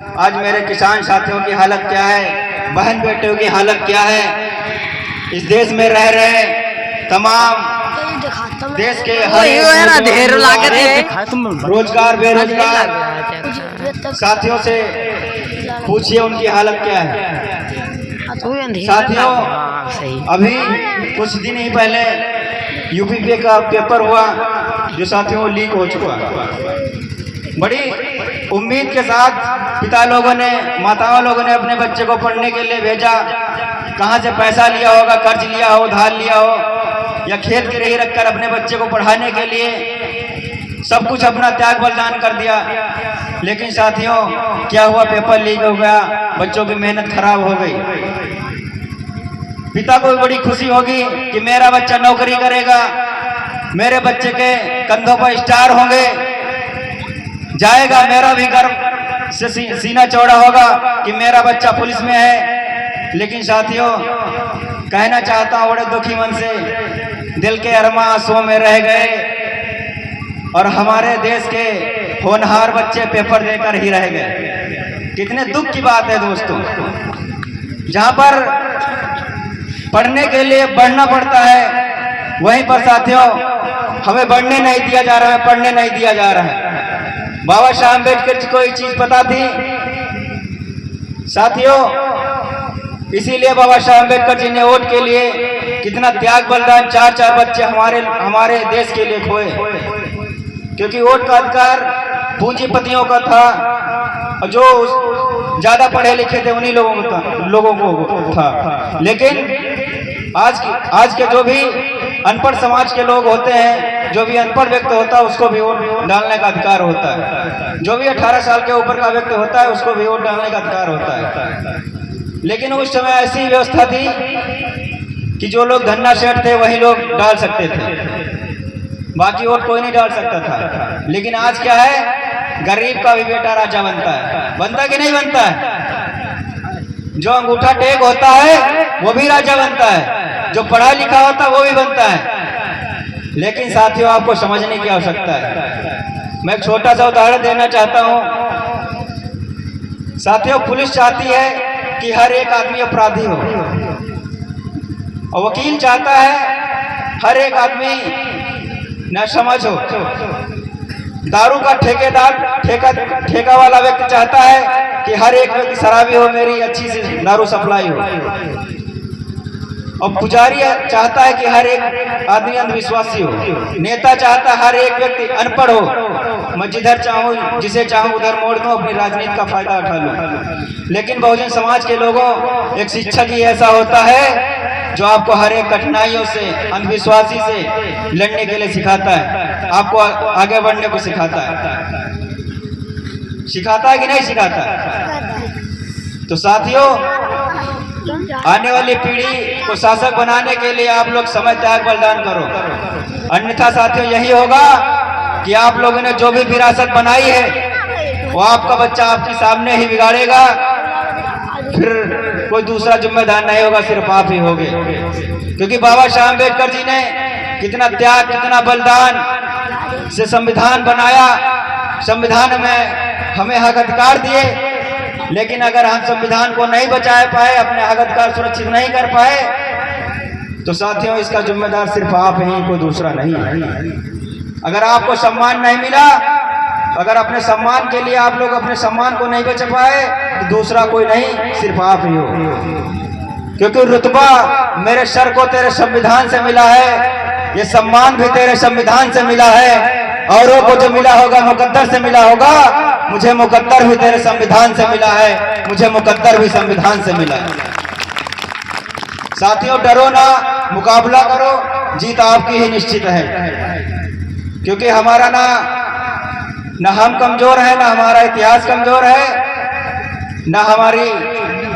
आज मेरे किसान साथियों की हालत क्या है, बहन बेटियों की हालत क्या है। इस देश में रह रहे तमाम देश के रोजगार बेरोजगार साथियों से पूछिए उनकी हालत क्या है। साथियों, अभी कुछ दिन ही पहले यूपी का पेपर हुआ जो साथियों लीक हो चुका। बड़ी उम्मीद के साथ पिता लोगों ने, माताओं लोगों ने अपने बच्चे को पढ़ने के लिए भेजा। कहाँ से पैसा लिया होगा, कर्ज लिया हो, धार लिया हो या खेत की रही रखकर अपने बच्चे को पढ़ाने के लिए सब कुछ अपना त्याग बलिदान कर दिया। लेकिन साथियों क्या हुआ, पेपर लीक हो गया, बच्चों की मेहनत खराब हो गई। पिता को बड़ी खुशी होगी कि मेरा बच्चा नौकरी करेगा, मेरे बच्चे के कंधों पर स्टार होंगे, जाएगा, मेरा भी गर्व से सीना चौड़ा होगा कि मेरा बच्चा पुलिस में है। लेकिन साथियों कहना चाहता हूं बड़े दुखी मन से, दिल के अरमा आंसुओं में रह गए और हमारे देश के होनहार बच्चे पेपर देकर ही रह गए। कितने दुख की बात है दोस्तों। जहां पर पढ़ने के लिए बढ़ना पड़ता है, वहीं पर साथियों हमें बढ़ने नहीं दिया जा रहा है, पढ़ने नहीं दिया जा रहा है। बाबा साहब अम्बेडकर जी को एक चीज पता थी साथियों, इसीलिए बाबा साहब अम्बेडकर जी ने वोट के लिए कितना त्याग बलिदान, 4-4 बच्चे हमारे देश के लिए खोए। क्योंकि वोट का अधिकार पूंजीपतियों का था और जो ज्यादा पढ़े लिखे थे उन्हीं लोगों को था। लेकिन आज के जो भी अनपढ़ समाज के लोग होते हैं, जो भी अनपढ़ व्यक्ति होता है उसको भी वोट डालने का अधिकार होता है। जो भी 18 साल के ऊपर का व्यक्ति होता है उसको भी वोट डालने का अधिकार होता है। लेकिन उस समय ऐसी व्यवस्था थी कि जो लोग धन्ना सेठ थे वही लोग डाल सकते थे, बाकी वोट कोई नहीं डाल सकता था। लेकिन आज क्या है, गरीब का भी बेटा राजा बनता है कि नहीं बनता है। जो अंगूठा टेक होता है वो भी राजा बनता है, जो पढ़ा लिखा होता है वो भी बनता है। लेकिन साथियों आपको समझने की आवश्यकता है। मैं एक छोटा सा उदाहरण देना चाहता हूं। साथियों पुलिस चाहती है कि हर एक आदमी अपराधी हो और वकील चाहता है हर एक आदमी नासमझ हो। दारू का ठेका वाला व्यक्ति चाहता है कि हर एक व्यक्ति शराबी हो, मेरी अच्छी से दारू सप्लाई हो। और पुजारी चाहता है कि हर एक आदमी अंधविश्वासी हो। नेता चाहता है हर एक व्यक्ति अनपढ़ हो, मैं जिधर चाहूँ जिसे चाहूँ उधर मोड़ दूं, अपनी राजनीति का फायदा उठा लूं। लेकिन बहुजन समाज के लोगों, एक शिक्षक ही ऐसा होता है जो आपको हर एक कठिनाइयों से, अंधविश्वासी से लड़ने के लिए सिखाता है, आपको आगे बढ़ने को सिखाता है। सिखाता है कि नहीं सिखाता? तो साथियों आने वाली पीढ़ी को शासक बनाने के लिए आप लोग समय त्याग बलिदान करो। अन्यथा साथियों यही होगा कि आप लोगों ने जो भी विरासत बनाई है वो आपका बच्चा आपके सामने ही बिगाड़ेगा, फिर कोई दूसरा जिम्मेदार नहीं होगा, सिर्फ आप ही होगे। क्योंकि बाबा साहब अम्बेडकर जी ने कितना त्याग, कितना बलिदान से संविधान बनाया, संविधान में हमें हक अधिकार दिए। लेकिन अगर हम संविधान को नहीं बचा पाए, अपने हक अधिकार सुरक्षित नहीं कर पाए, तो साथियों इसका जिम्मेदार सिर्फ आप हैं, कोई दूसरा नहीं है। अगर आपको सम्मान नहीं मिला, अगर अपने सम्मान के लिए आप लोग अपने सम्मान को नहीं बचा पाए, तो दूसरा कोई नहीं, सिर्फ आप ही हो। क्योंकि रुतबा मेरे सर को तेरे संविधान से मिला है, ये सम्मान भी तेरे संविधान से मिला है। औरों को जो मिला होगा मुकद्दर से मिला होगा, मुझे मुकद्दर भी तेरे संविधान से मिला है, मुझे मुकद्दर भी संविधान से मिला है। साथियों डरो ना, मुकाबला करो, जीत आपकी ही निश्चित है। क्योंकि हमारा ना हम कमजोर है, ना हमारा इतिहास कमजोर है, ना हमारी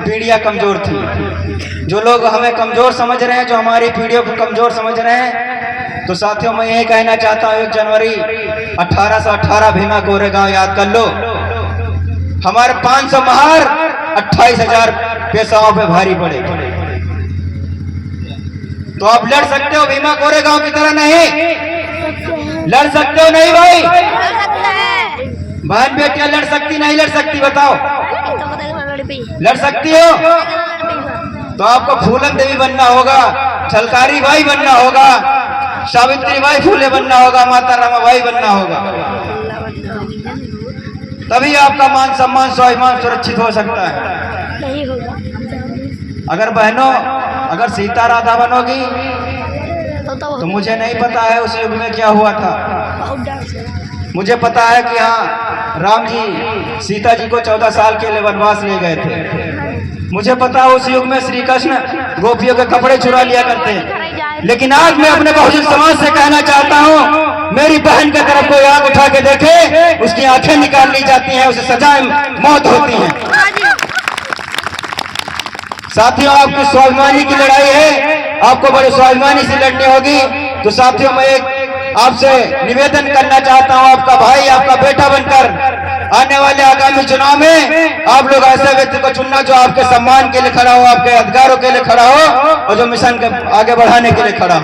पीढ़ियां कमजोर थी। जो लोग हमें कमजोर समझ रहे हैं, जो हमारी पीढ़ियों को कमजोर समझ रहे हैं, तो साथियों मैं यही कहना चाहता हूं, 1 जनवरी 1818 भीमा कोरेगांव याद कर लो। हमारे 500 महार 28,000 पेशाओं पे भारी पड़े। तो आप लड़ सकते हो भीमा कोरेगांव की तरह नहीं? लड़ सकते हो नहीं भाई? बहन बेटियां लड़ सकती नहीं लड़ सकती बताओ? लड़ सकती हो? तो आपको फूलन देवी बनना होगा, छलकारी बाई बनना होगा, सावित्री बाई फूले बनना होगा, माता रमाबाई बनना होगा, तभी आपका मान सम्मान स्वाभिमान सुरक्षित हो सकता है। नहीं होगा। अगर बहनों, अगर सीता राधा बनोगी तो मुझे नहीं पता है उस युग में क्या हुआ था। बहुत डर। मुझे पता है कि हाँ, राम जी सीता जी को 14 साल के लिए वनवास ले गए थे। मुझे पता है उस युग में श्री कृष्ण गोपियों के कपड़े चुरा लिया करते हैं। लेकिन आज मैं अपने बहुजन समाज से कहना चाहता हूँ, मेरी बहन की तरफ कोई आंख उठा के देखे, उसकी आंखें निकाल ली जाती हैं, उसे सजाएं मौत होती है। साथियों, आपकी स्वाभिमानी की लड़ाई है, आपको बड़े स्वाभिमानी से लड़नी होगी। तो साथियों, मैं एक आपसे निवेदन करना चाहता हूं, आपका भाई, आपका बेटा बनकर आने वाले आगामी चुनाव में आप लोग ऐसे व्यक्ति को चुनना जो आपके सम्मान के लिए खड़ा हो, आपके अधिकारों के लिए खड़ा हो और जो मिशन के आगे बढ़ाने के लिए खड़ा हो।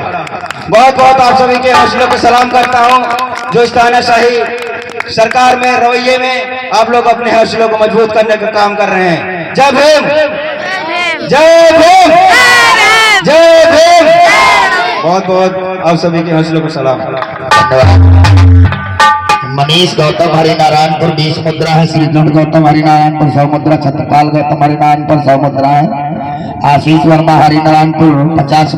बहुत बहुत आप सभी के हौसलों को सलाम करता हूं, जो इस तानाशाही सरकार में रवैये में आप लोग अपने हौसलों को मजबूत करने का काम कर रहे हैं। जय भीम, जय भीम, जय भीम। बहुत बहुत आप सभी के हौसलों को सलाम। मनीष गौतम हरिनारायणपुर 20 मुद्रा है, श्रीगढ़ गौतम हरिनारायणपुर 100 मुद्रा, छत्रपाल गौतम हरिनारायणपुर 100 मुद्रा है, आशीष वर्मा हरिनारायणपुर 50